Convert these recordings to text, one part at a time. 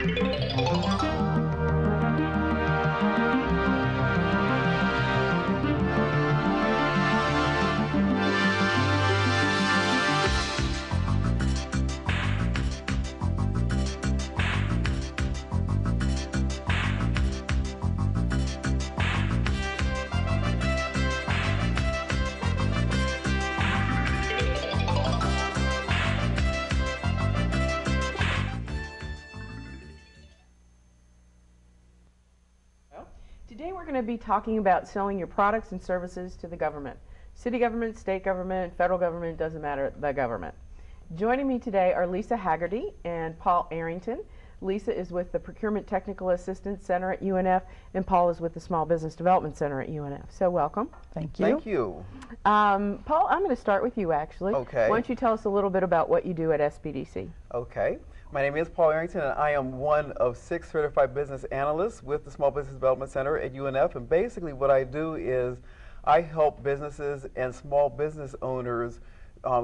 Today we're going to be talking about selling your products and services to the government. City government, state government, federal government, doesn't matter, the government. Joining me today are Lisa Haggerty and Paul Arrington. Lisa is with the Procurement Technical Assistance Center at UNF, and Paul is with the Small Business Development Center at UNF. So welcome. Thank you. Thank you. Paul, I'm going to start with you actually. Okay. Why don't you tell us a little bit about what you do at SBDC? Okay. My name is Paul Arrington, and I am one of 6 certified business analysts with the Small Business Development Center at UNF. And basically what I do is I help businesses and small business owners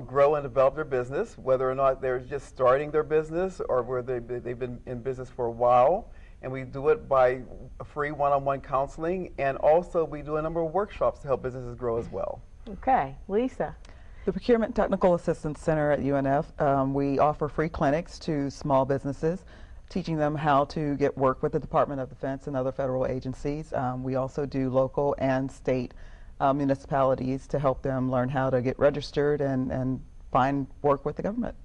grow and develop their business, whether or not they're just starting their business or where they've been in business for a while. And we do it by free one-on-one counseling, and also we do a number of workshops to help businesses grow as well. Okay. Lisa. The Procurement Technical Assistance Center at UNF, we offer free clinics to small businesses, teaching them how to get work with the Department of Defense and other federal agencies. We also do local and state municipalities to help them learn how to get registered and find work with the government.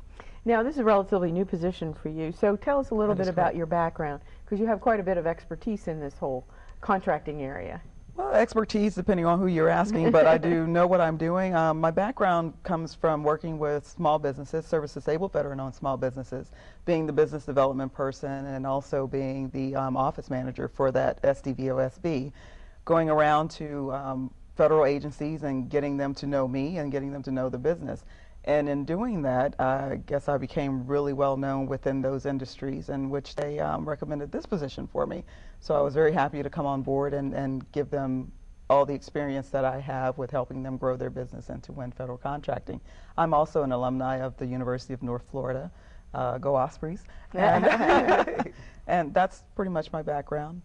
Now, this is a relatively new position for you, so tell us a little bit about your background, because you have quite a bit of expertise in this whole contracting area. Well, expertise depending on who you're asking, but I do know what I'm doing. My background comes from working with small businesses, service-disabled veteran-owned small businesses, being the business development person and also being the office manager for that SDVOSB, going around to federal agencies and getting them to know me and getting them to know the business. And in doing that, I guess I became really well known within those industries in which they recommended this position for me. So I was very happy to come on board and give them all the experience that I have with helping them grow their business and to win federal contracting. I'm also an alumni of the University of North Florida. Go Ospreys. And that's pretty much my background.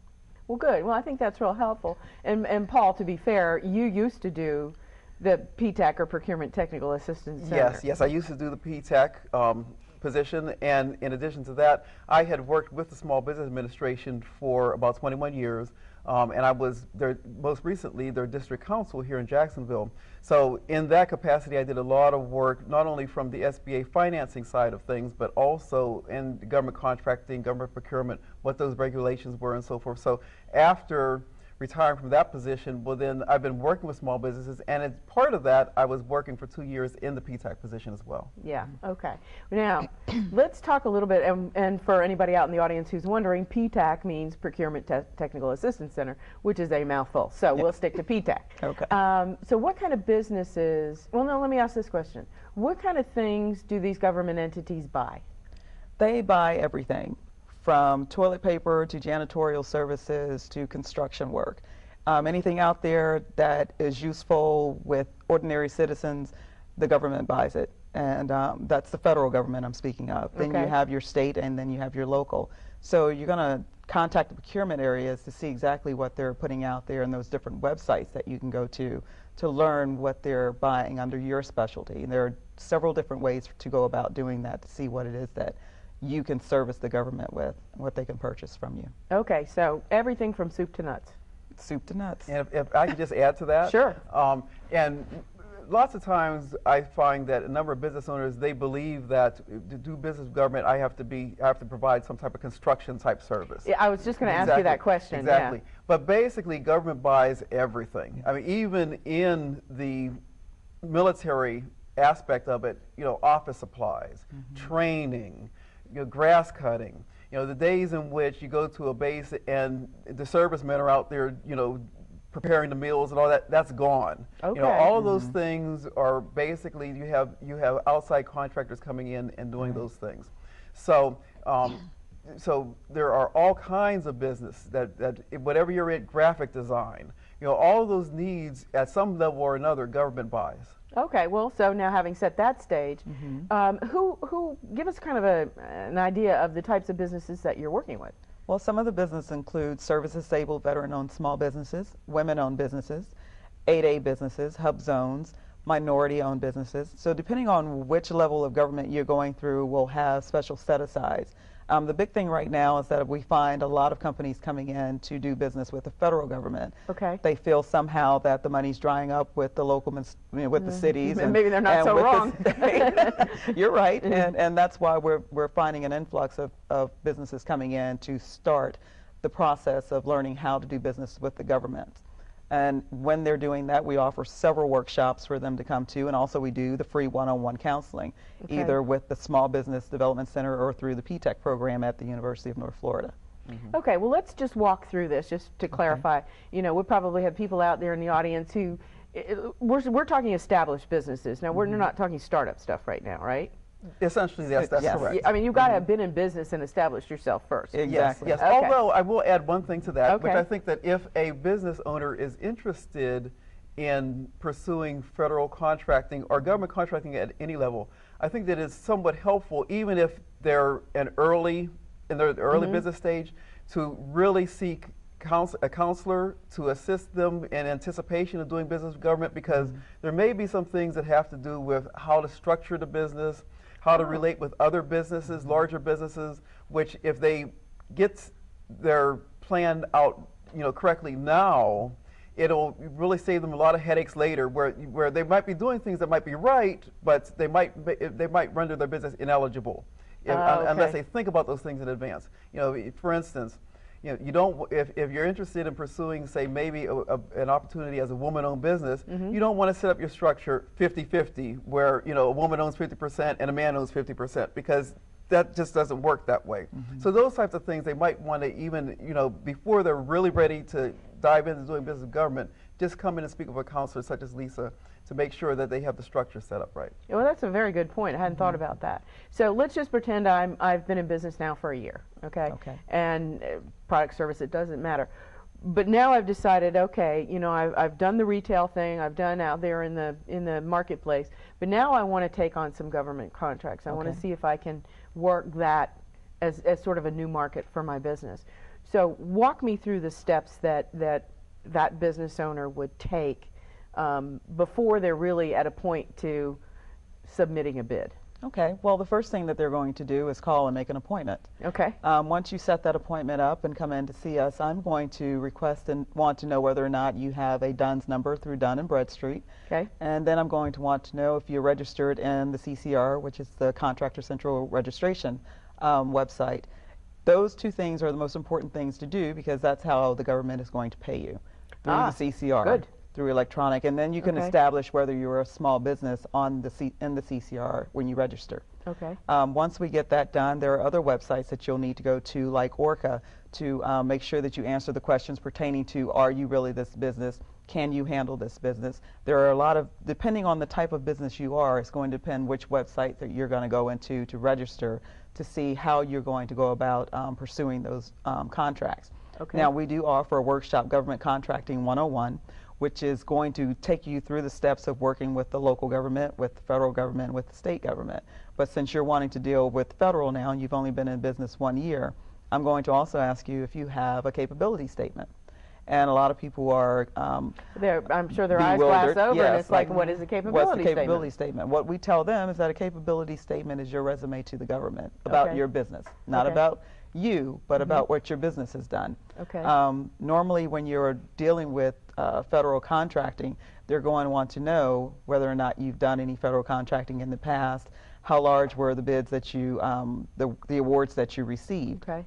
Well, good. Well, I think that's real helpful. And Paul, to be fair, you used to do the PTAC, or Procurement Technical Assistance Center. Yes, I used to do the PTAC position, and in addition to that, I had worked with the Small Business Administration for about 21 years, and I was most recently their district counsel here in Jacksonville. So in that capacity, I did a lot of work, not only from the SBA financing side of things, but also in government contracting, government procurement, what those regulations were and so forth. So after retiring from that position, well then I've been working with small businesses, and as part of that, I was working for 2 years in the PTAC position as well. Yeah, okay. Now, let's talk a little bit, and for anybody out in the audience who's wondering, PTAC means Procurement Technical Assistance Center, which is a mouthful, so we'll stick to PTAC. Okay. So what kind of businesses, well no, let me ask this question. What kind of things do these government entities buy? They buy everything, from toilet paper to janitorial services to construction work. Anything out there that is useful with ordinary citizens, the government buys it. And that's the federal government I'm speaking of. Then you have your state, and then you have your local. So you're going to contact the procurement areas to see exactly what they're putting out there in those different websites that you can go to learn what they're buying under your specialty. And there are several different ways to go about doing that to see what it is that you can service the government with, what they can purchase from you. Okay, so everything from soup to nuts. Soup to nuts. And if I could just add to that. Sure. And lots of times I find that a number of business owners, they believe that to do business with government, I have to provide some type of construction type service. Yeah, I was just going to ask you that question. Exactly. Yeah. But basically, government buys everything. I mean, even in the military aspect of it, you know, office supplies, training, you know, grass cutting. You know, the days in which you go to a base and the servicemen are out there, you know, preparing the meals and all that, that's gone. Okay. You know, all of those things are basically, you have outside contractors coming in and doing those things. So, so there are all kinds of business that whatever you're in, graphic design, you know, all of those needs at some level or another, government buys. Okay, well, so now having set that stage, who give us kind of an idea of the types of businesses that you're working with? Well, some of the business include service-disabled, veteran-owned small businesses, women-owned businesses, 8A businesses, hub zones, minority-owned businesses. So depending on which level of government you're going through, we'll have special set-asides. The big thing right now is that we find a lot of companies coming in to do business with the federal government. Okay. They feel somehow that the money's drying up with the local, with the cities. And maybe they're not so wrong. You're right, and that's why we're finding an influx of businesses coming in to start the process of learning how to do business with the government. And when they're doing that, we offer several workshops for them to come to, and also we do the free one-on-one counseling, either with the Small Business Development Center or through the PTech program at the University of North Florida. Okay, well, let's just walk through this just to clarify. You know, we probably have people out there in the audience who, we're talking established businesses. Now, we're not talking startup stuff right now, right? Essentially, yes, that's correct. I mean, you've got to have been in business and established yourself first. Exactly. Yes, Okay. although I will add one thing to that, which Okay. I think that if a business owner is interested in pursuing federal contracting or government contracting at any level, I think that it's somewhat helpful, even if they're in their early business stage, to really seek a counselor to assist them in anticipation of doing business with government, because there may be some things that have to do with how to structure the business, how to relate with other businesses, larger businesses, which if they get their plan out, correctly now, it'll really save them a lot of headaches later, where they might be doing things that might be right, but they might render their business ineligible unless they think about those things in advance. For instance, you don't, if you're interested in pursuing, say, maybe an opportunity as a woman-owned business, you don't want to set up your structure 50-50, where a woman owns 50% and a man owns 50%, because that just doesn't work that way. So those types of things, they might want to even, before they're really ready to dive into doing business with government, just come in and speak with a counselor such as Lisa to make sure that they have the structure set up right. Well, that's a very good point. I hadn't thought about that. So let's just pretend I've been in business now for a year, okay? And product, service, it doesn't matter. But now I've decided, okay, I've done the retail thing, I've done out there in the marketplace, but now I want to take on some government contracts. I want to see if I can work that as sort of a new market for my business. So walk me through the steps that business owner would take before they're really at a point to submitting a bid. Okay, well, the first thing that they're going to do is call and make an appointment. Okay. Once you set that appointment up and come in to see us, I'm going to request and want to know whether or not you have a DUNS number through Dun and Bradstreet. Okay. And then I'm going to want to know if you're registered in the CCR, which is the Contractor Central Registration website. Those two things are the most important things to do, because that's how the government is going to pay you, through the CCR. Good. Through electronic, and then you can establish whether you're a small business in the CCR when you register. Okay. Once we get that done, there are other websites that you'll need to go to, like Orca, to make sure that you answer the questions pertaining to, are you really this business? Can you handle this business? There are a lot of, depending on the type of business you are, it's going to depend which website that you're going to go into to register to see how you're going to go about pursuing those contracts. Okay. Now, we do offer a workshop, Government Contracting 101, which is going to take you through the steps of working with the local government, with the federal government, with the state government. But since you're wanting to deal with federal now, and you've only been in business 1 year, I'm going to also ask you if you have a capability statement. And a lot of people are I'm sure their eyes glass over, and it's like, what is a capability statement? What's the capability statement? What we tell them is that a capability statement is your resume to the government about your business, not about you, but about what your business has done. Okay. Normally, when you're dealing with federal contracting, they're going to want to know whether or not you've done any federal contracting in the past, how large were the bids that you, the awards that you received. Okay.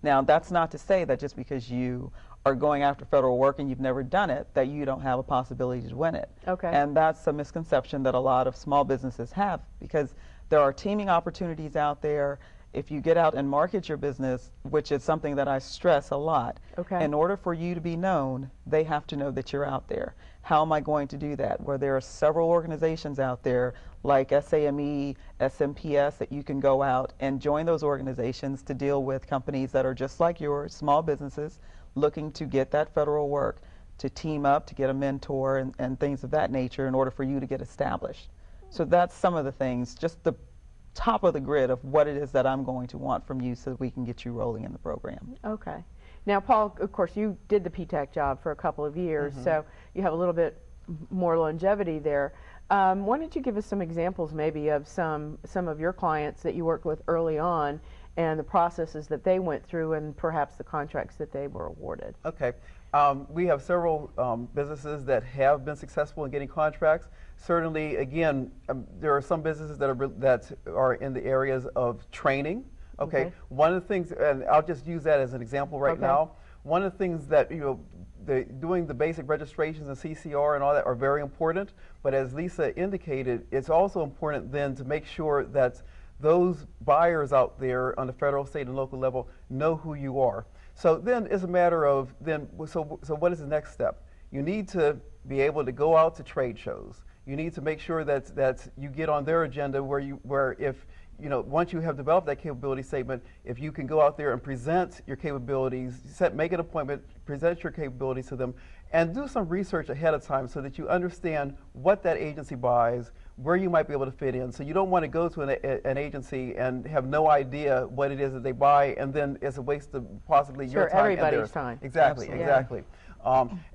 Now, that's not to say that just because you are going after federal work and you've never done it, that you don't have a possibility to win it. Okay. And that's a misconception that a lot of small businesses have, because there are teaming opportunities out there. If you get out and market your business, which is something that I stress a lot, in order for you to be known, they have to know that you're out there. How am I going to do that? Well, there are several organizations out there like SAME, SMPS, that you can go out and join those organizations to deal with companies that are just like yours, small businesses, looking to get that federal work, to team up, to get a mentor and things of that nature in order for you to get established. So that's some of the things, just the top of the grid of what it is that I'm going to want from you so that we can get you rolling in the program. Okay. Now, Paul, of course, you did the PTAC job for a couple of years, so you have a little bit more longevity there. Why don't you give us some examples maybe of some of your clients that you worked with early on and the processes that they went through and perhaps the contracts that they were awarded? Okay. We have several businesses that have been successful in getting contracts. Certainly, again, there are some businesses that are in the areas of training. Okay. One of the things, and I'll just use that as an example right now. One of the things that, doing the basic registrations and CCR and all that are very important. But as Lisa indicated, it's also important then to make sure that those buyers out there on the federal, state, and local level know who you are. So then it's a matter of so what is the next step? You need to be able to go out to trade shows. You need to make sure that you get on their agenda where if once you have developed that capability statement, if you can go out there and present your capabilities, make an appointment, present your capabilities to them, and do some research ahead of time so that you understand what that agency buys, where you might be able to fit in. So you don't want to go to an agency and have no idea what it is that they buy, and then it's a waste of possibly your time everybody's and theirs. time. Exactly, Absolutely. exactly.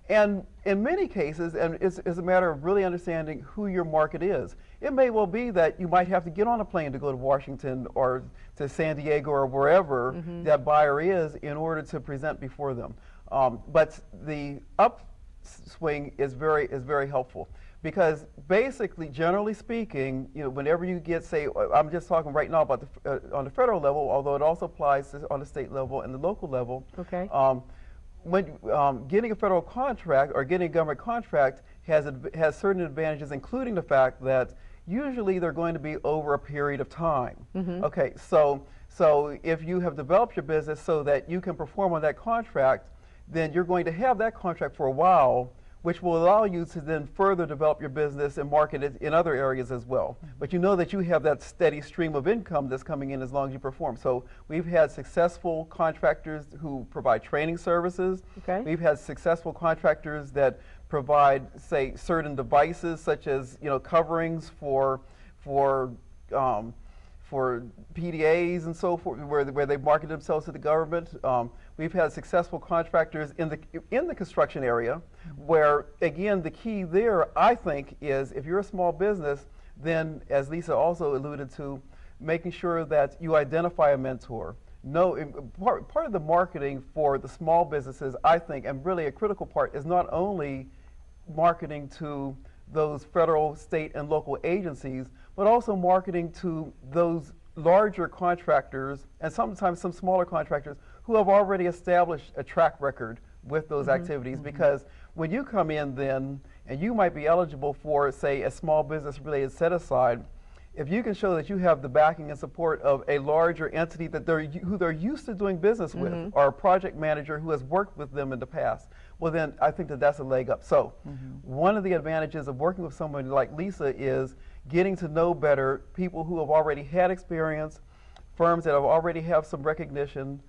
And in many cases, and it's a matter of really understanding who your market is. It may well be that you might have to get on a plane to go to Washington or to San Diego or wherever that buyer is in order to present before them. But the upswing is very helpful. Because basically, generally speaking, whenever you get, say, I'm just talking right now about on the federal level, although it also applies on the state level and the local level. Okay. When getting a federal contract or getting a government contract has certain advantages, including the fact that usually they're going to be over a period of time. Okay, so if you have developed your business so that you can perform on that contract, then you're going to have that contract for a while, which will allow you to then further develop your business and market it in other areas as well. But you know that you have that steady stream of income that's coming in as long as you perform. So we've had successful contractors who provide training services. Okay. We've had successful contractors that provide, say, certain devices such as coverings for PDAs and so forth, where they market themselves to the government. We've had successful contractors in the construction area, where again the key there, I think, is if you're a small business, then as Lisa also alluded to, making sure that you identify a mentor. Part of the marketing for the small businesses, I think, and really a critical part, is not only marketing to those federal, state, and local agencies, but also marketing to those larger contractors and sometimes some smaller contractors who have already established a track record with those activities. Because when you come in then, and you might be eligible for, say, a small business related set aside, if you can show that you have the backing and support of a larger entity who they're used to doing business with, or a project manager who has worked with them in the past, well then I think that's a leg up. So one of the advantages of working with somebody like Lisa is getting to know better people who have already had experience, firms that have already have some recognition,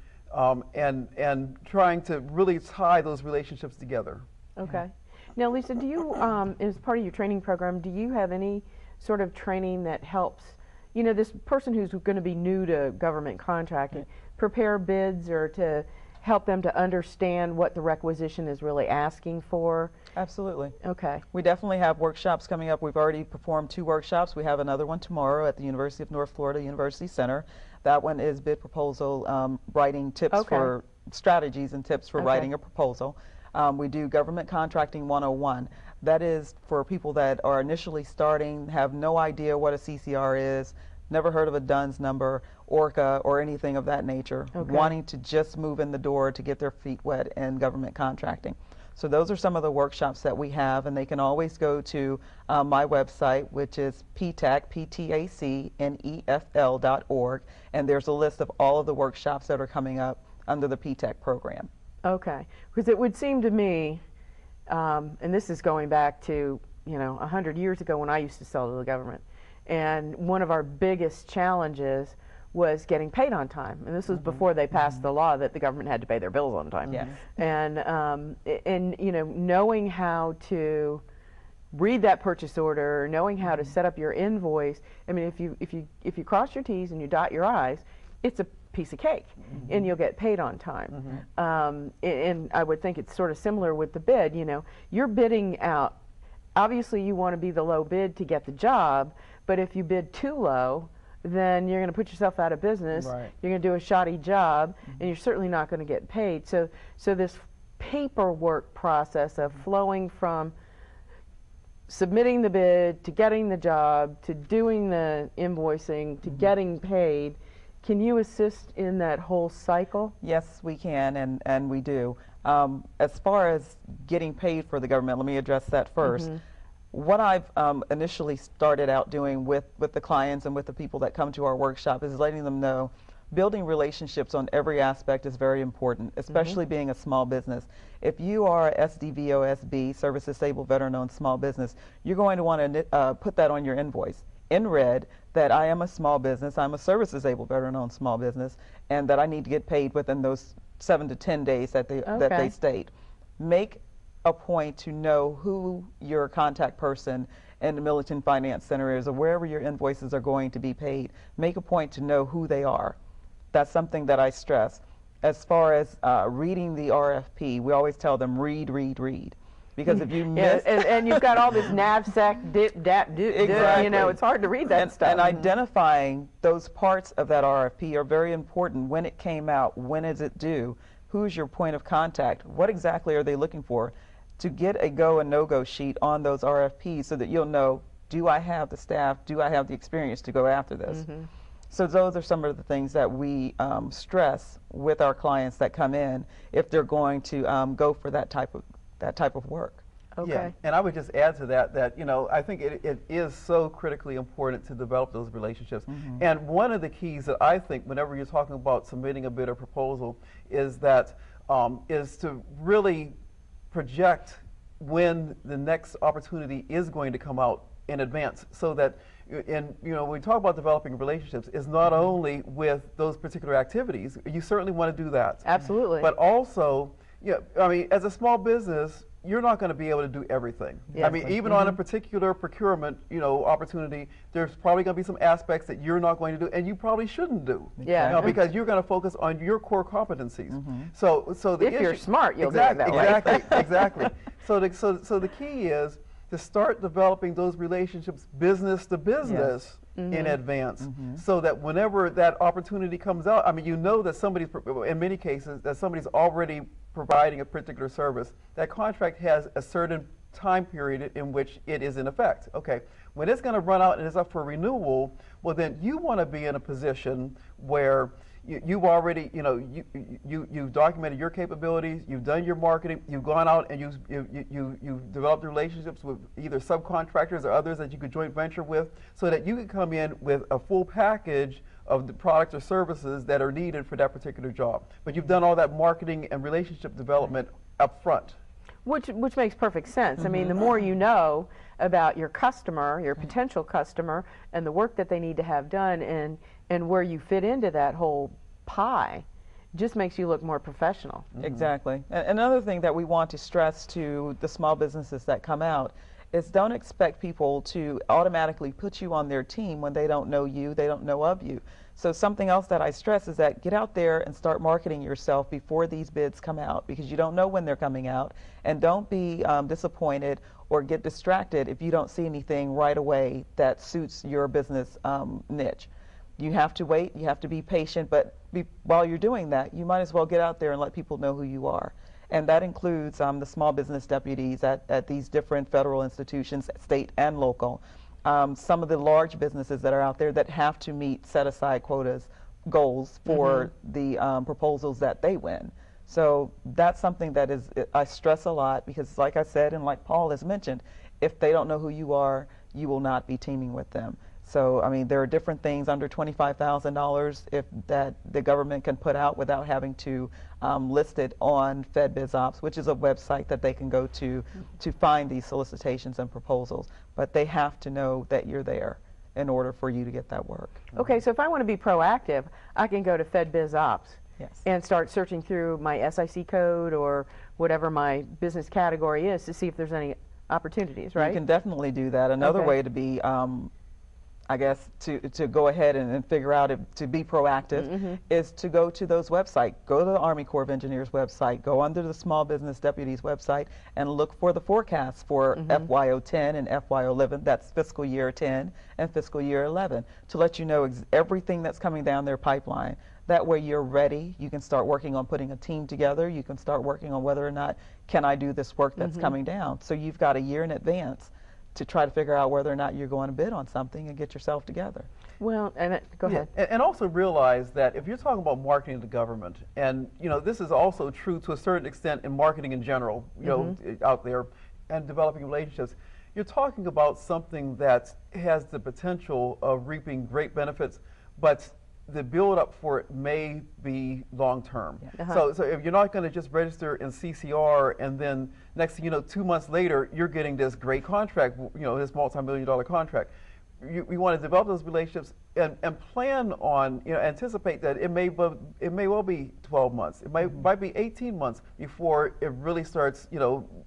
and trying to really tie those relationships together. Okay. Now, Lisa, do you, as part of your training program, do you have any sort of training that helps, this person who's going to be new to government contracting, prepare bids or to help them to understand what the requisition is really asking for? Absolutely. Okay. We definitely have workshops coming up. We've already performed 2 workshops. We have another one tomorrow at the University of North Florida University Center. That one is bid proposal writing tips for strategies and tips for writing a proposal. We do Government Contracting 101. That is for people that are initially starting, have no idea what a CCR is, never heard of a DUNS number, ORCA, or anything of that nature, wanting to just move in the door to get their feet wet in government contracting. So those are some of the workshops that we have, and they can always go to my website, which is ptacnefl.org, and there's a list of all of the workshops that are coming up under the PTAC program. Okay, because it would seem to me, and this is going back to 100 years ago when I used to sell to the government, and one of our biggest challenges was getting paid on time. And this was before they passed the law that the government had to pay their bills on time. Yes. And you know, knowing how to read that purchase order, knowing how to set up your invoice. I mean, if you cross your T's and you dot your I's, it's a piece of cake, and you'll get paid on time. And I would think it's sort of similar with the bid. You know, you're bidding out. Obviously, you want to be the low bid to get the job, but if you bid too low, then you're going to put yourself out of business. Right. You're going to do a shoddy job, and you're certainly not going to get paid. So this paperwork process of flowing from submitting the bid to getting the job to doing the invoicing to getting paid, can you assist in that whole cycle? Yes, we can, and we do. As far as getting paid for the government, let me address that first. What I've initially started out doing with the clients and with the people that come to our workshop is letting them know building relationships on every aspect is very important, especially being a small business. If you are a SDVOSB, Service Disabled Veteran Owned Small Business, you're going to want to put that on your invoice in red, that I am a small business, I'm a Service Disabled Veteran Owned Small Business, and that I need to get paid within those 7 to 10 days that they state. Make a point to know who your contact person in the Militant Finance Center is, or wherever your invoices are going to be paid. Make a point to know who they are. That's something that I stress. As far as reading the RFP, we always tell them read, read, read. Because if you miss... and you've got all this NAVSEC, DIP, DAP, DIP, exactly. you know, it's hard to read that stuff. And identifying those parts of that RFP are very important. When it came out, when is it due, who's your point of contact, what exactly are they looking for, to get a go and no-go sheet on those RFPs so that you'll know, do I have the staff, do I have the experience to go after this? So those are some of the things that we stress with our clients that come in if they're going to go for that type of work. Okay. Yeah, and I would just add to that, you know, I think it is so critically important to develop those relationships. And one of the keys that I think whenever you're talking about submitting a bid or proposal is that is to really project when the next opportunity is going to come out in advance, so that when we talk about developing relationships, is not only with those particular activities. You certainly want to do that. Absolutely. But also, I mean, as a small business, you're not going to be able to do everything. Yes. I mean, even on a particular procurement, opportunity, there's probably going to be some aspects that you're not going to do, and you probably shouldn't do. Yeah. Because you're going to focus on your core competencies. So the if issue, you're smart, you'll do it that way. Exactly. So the key is to start developing those relationships business to business in advance, so that whenever that opportunity comes out, I mean, you know that somebody's, in many cases, that somebody's already providing a particular service. That contract has a certain time period in which it is in effect. Okay, when it's going to run out and it's up for renewal, well, then you want to be in a position where you've already, you've documented your capabilities, you've done your marketing, you've gone out and you've developed relationships with either subcontractors or others that you could joint venture with, so that you can come in with a full package of the products or services that are needed for that particular job. But you've done all that marketing and relationship development up front. Which makes perfect sense. I mean, the more you know about your customer, your potential customer, and the work that they need to have done, and where you fit into that whole pie, just makes you look more professional. Exactly. And another thing that we want to stress to the small businesses that come out is don't expect people to automatically put you on their team when they don't know you, they don't know of you. So something else that I stress is that get out there and start marketing yourself before these bids come out, because you don't know when they're coming out. And don't be disappointed or get distracted if you don't see anything right away that suits your business niche. You have to wait, you have to be patient, but while you're doing that, you might as well get out there and let people know who you are. And that includes the small business deputies at these different federal institutions, state and local. Some of the large businesses that are out there that have to meet set-aside quotas, goals for the proposals that they win. So that's something that I stress a lot, because like I said, and like Paul has mentioned, if they don't know who you are, you will not be teaming with them. So, I mean, there are different things under $25,000 that the government can put out without having to list it on FedBizOps, which is a website that they can go to find these solicitations and proposals. But they have to know that you're there. in order for you to get that work. Okay, so if I want to be proactive, I can go to FedBizOps Yes. and start searching through my SIC code or whatever my business category is to see if there's any opportunities, right? You can definitely do that. Another Okay. way to be, I guess, to go ahead and figure out to be proactive is to go to those websites. Go to the Army Corps of Engineers website, go under the Small Business Deputies website, and look for the forecasts for FY10 and FY11. That's fiscal year 10 and fiscal year 11 to let you know everything that's coming down their pipeline. That way you're ready. You can start working on putting a team together. You can start working on whether or not can I do this work that's coming down. So you've got a year in advance to try to figure out whether or not you're going to bid on something and get yourself together. Well, and go ahead. And also realize that if you're talking about marketing to government, and this is also true to a certain extent in marketing in general, out there, and developing relationships, you're talking about something that has the potential of reaping great benefits, but the build up for it may be long term. So if you're not going to just register in CCR and then next thing you know, 2 months later, you're getting this great contract, this multi-million-dollar contract. You want to develop those relationships and plan on, anticipate that it may well be 12 months. It might be 18 months before it really starts,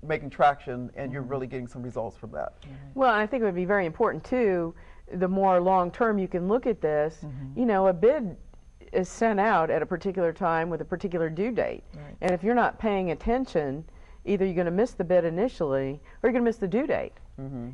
making traction and you're really getting some results from that. Well, I think it would be very important too, the more long term you can look at this, a bid is sent out at a particular time with a particular due date. Right. And if you're not paying attention, either you're going to miss the bid initially or you're going to miss the due date.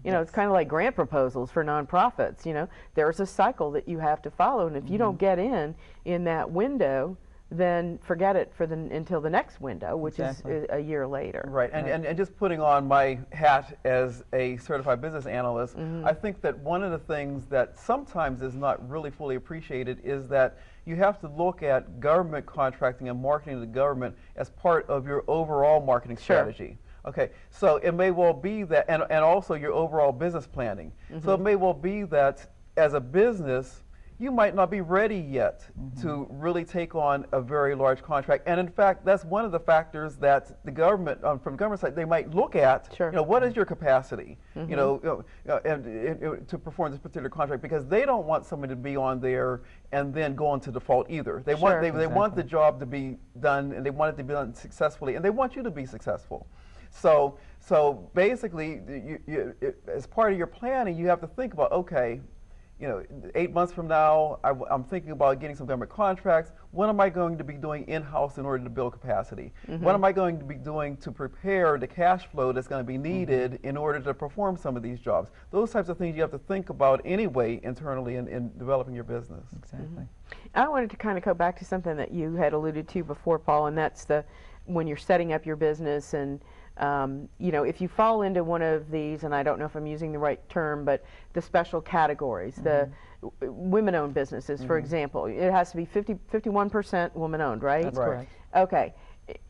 It's kind of like grant proposals for nonprofits. There's a cycle that you have to follow, and if you don't get in that window, then forget it until the next window, which is a year later. Right, and just putting on my hat as a certified business analyst, I think that one of the things that sometimes is not really fully appreciated is that you have to look at government contracting and marketing to the government as part of your overall marketing strategy. Okay, so it may well be that, and also your overall business planning. So it may well be that as a business, you might not be ready yet to really take on a very large contract. And in fact, that's one of the factors that the government, from the government side, they might look at, what is your capacity, and to perform this particular contract, because they don't want somebody to be on there and then go into default either. They want they want the job to be done, and they want it to be done successfully, and they want you to be successful. So basically, as part of your planning, you have to think about, okay, 8 months from now, I'm thinking about getting some government contracts. What am I going to be doing in-house in order to build capacity? What am I going to be doing to prepare the cash flow that's going to be needed in order to perform some of these jobs? Those types of things you have to think about anyway internally in developing your business. Exactly. I wanted to kind of go back to something that you had alluded to before, Paul, and that's when you're setting up your business and if you fall into one of these, and I don't know if I'm using the right term, but the special categories, the women-owned businesses, for example, it has to be 51% woman-owned, right? That's correct. Okay.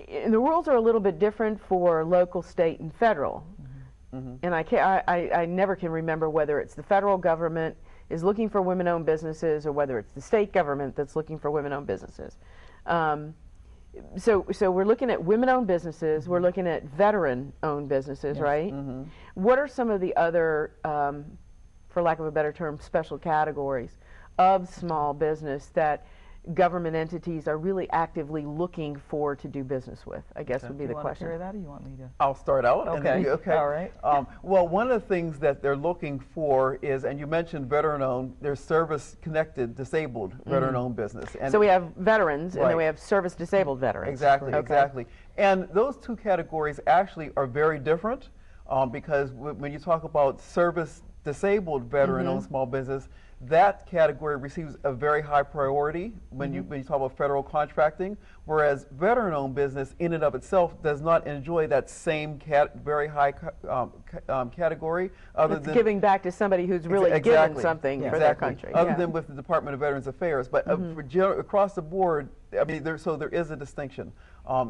And the rules are a little bit different for local, state, and federal. And I never can remember whether it's the federal government is looking for women-owned businesses or whether it's the state government that's looking for women-owned businesses. So we're looking at women-owned businesses, we're looking at veteran-owned businesses, right? What are some of the other, for lack of a better term, special categories of small business that government entities are really actively looking for to do business with, I guess would be the question. You want to carry that, or you want me to? I'll start out. Okay. And then All right. Well, one of the things that they're looking for is, and you mentioned veteran-owned, there's service-connected, disabled veteran-owned business. And so we have veterans, and then we have service-disabled veterans. Exactly, exactly. And those two categories actually are very different because when you talk about service-disabled veteran-owned small business, that category receives a very high priority when you talk about federal contracting, whereas veteran-owned business in and of itself does not enjoy that same very high category. Other than giving back to somebody who's really given something for their country. Other than with the Department of Veterans Affairs, but across the board, I mean, there is a distinction.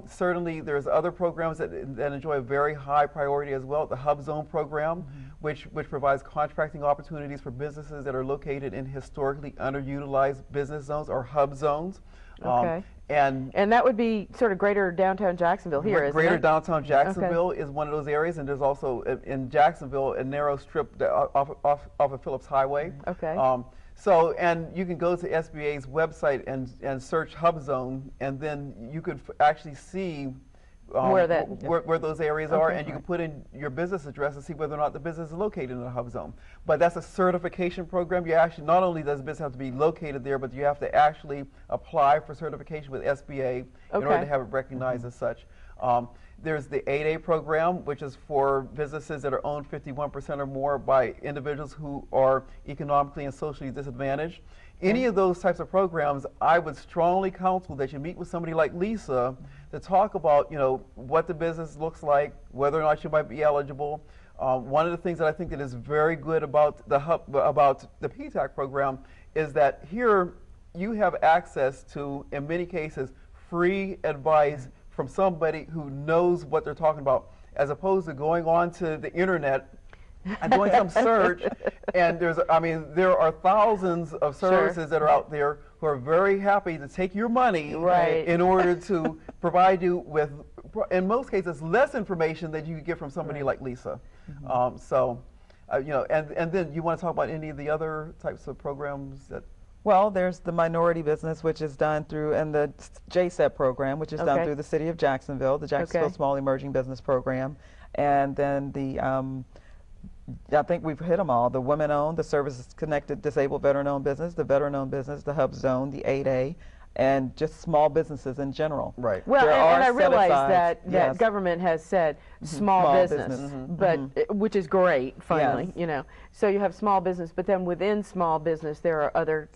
Certainly, there's other programs that enjoy a very high priority as well. The Hub Zone program, which provides contracting opportunities for businesses that are located in historically underutilized business zones or hub zones. Okay. And that would be sort of greater downtown Jacksonville here, isn't greater it? downtown Jacksonville is one of those areas, and there's also in Jacksonville a narrow strip off of Phillips Highway. Okay. So, and you can go to SBA's website and search Hub Zone, and then you could actually see where those areas are, and you can put in your business address and see whether or not the business is located in a Hub Zone. But that's a certification program. You actually, not only does the business have to be located there, but you have to actually apply for certification with SBA in order to have it recognized as such. There's the 8A program, which is for businesses that are owned 51% or more by individuals who are economically and socially disadvantaged. Any of those types of programs, I would strongly counsel that you meet with somebody like Lisa to talk about, what the business looks like, whether or not you might be eligible. One of the things that I think that is very good about the PTAC program is that here you have access to, in many cases, free advice from somebody who knows what they're talking about, as opposed to going on to the internet and doing some search. And there are thousands of services that are out there who are very happy to take your money in order to provide you with, in most cases, less information that you could get from somebody like Lisa. And then you want to talk about any of the other types of programs that? Well, there's the minority business, which is done through, and the JSEP program, which is done through the City of Jacksonville, the Jacksonville Small Emerging Business Program, and then the, I think we've hit them all, the women-owned, the services-connected disabled veteran-owned business, the veteran-owned business, the Hub Zone, the 8A, and just small businesses in general. Right. Well, and I realize that government has said small business, but which is great. Finally, so you have small business, but then within small business there are other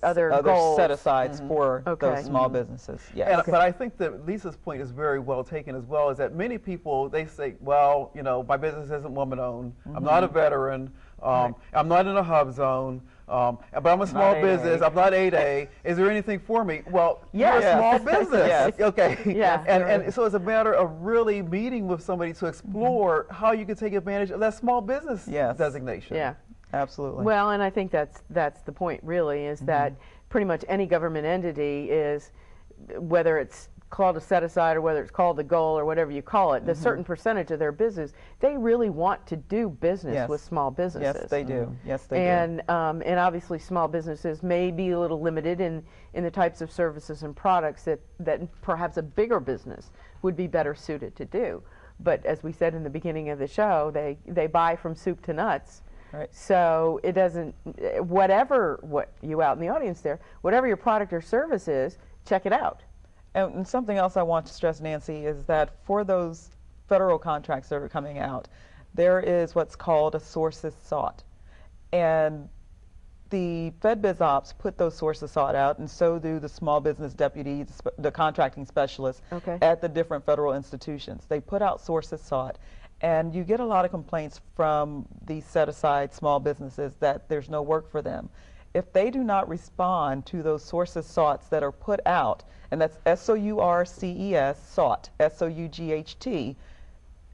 goals set asides for those small businesses. Yes. But I think that Lisa's point is very well taken as well. Is that many people, they say, well, my business isn't woman-owned. I'm not a veteran. I'm not in a Hub Zone. But I'm a small business. I'm not 8A. Is there anything for me? Well, you're a small business. Okay. And so it's a matter of really meeting with somebody to explore how you can take advantage of that small business designation. Yeah. Absolutely. Well, and I think that's the point really, is that pretty much any government entity is, whether it's called a set aside or whether it's called the goal or whatever you call it, the certain percentage of their business, they really want to do business with small businesses. Yes, they do. Yes, they do. And obviously small businesses may be a little limited in the types of services and products that perhaps a bigger business would be better suited to do. But as we said in the beginning of the show, they buy from soup to nuts. Right. So it doesn't, what you out in the audience there, whatever your product or service is, check it out. And something else I want to stress, Nancy, is that for those federal contracts that are coming out, there is what's called a sources sought. And the FedBizOps put those sources sought out, and so do the small business deputies, the contracting specialists at the different federal institutions. They put out sources sought, and you get a lot of complaints from these set-aside small businesses that there's no work for them. If they do not respond to those sources soughts that are put out, and that's SOURCES, sought, SOUGHT,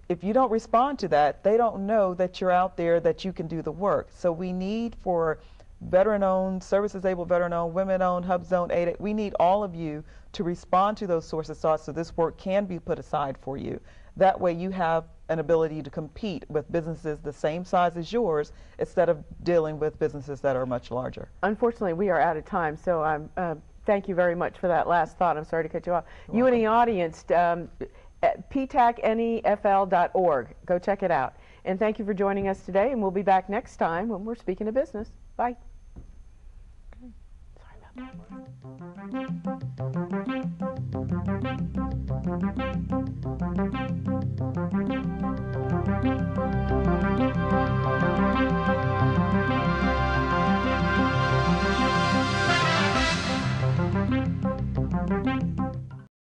if you don't respond to that, they don't know that you're out there, that you can do the work. So we need for veteran-owned, service-disabled veteran-owned, women-owned, Hub Zone 8, we need all of you to respond to those sources sought so this work can be put aside for you. That way you have an ability to compete with businesses the same size as yours instead of dealing with businesses that are much larger. Unfortunately, we are out of time, so thank you very much for that last thought. I'm sorry to cut you off. You in the audience, ptacnefl.org. Go check it out. And thank you for joining us today, and we'll be back next time when we're speaking of business. Bye. Sorry about that.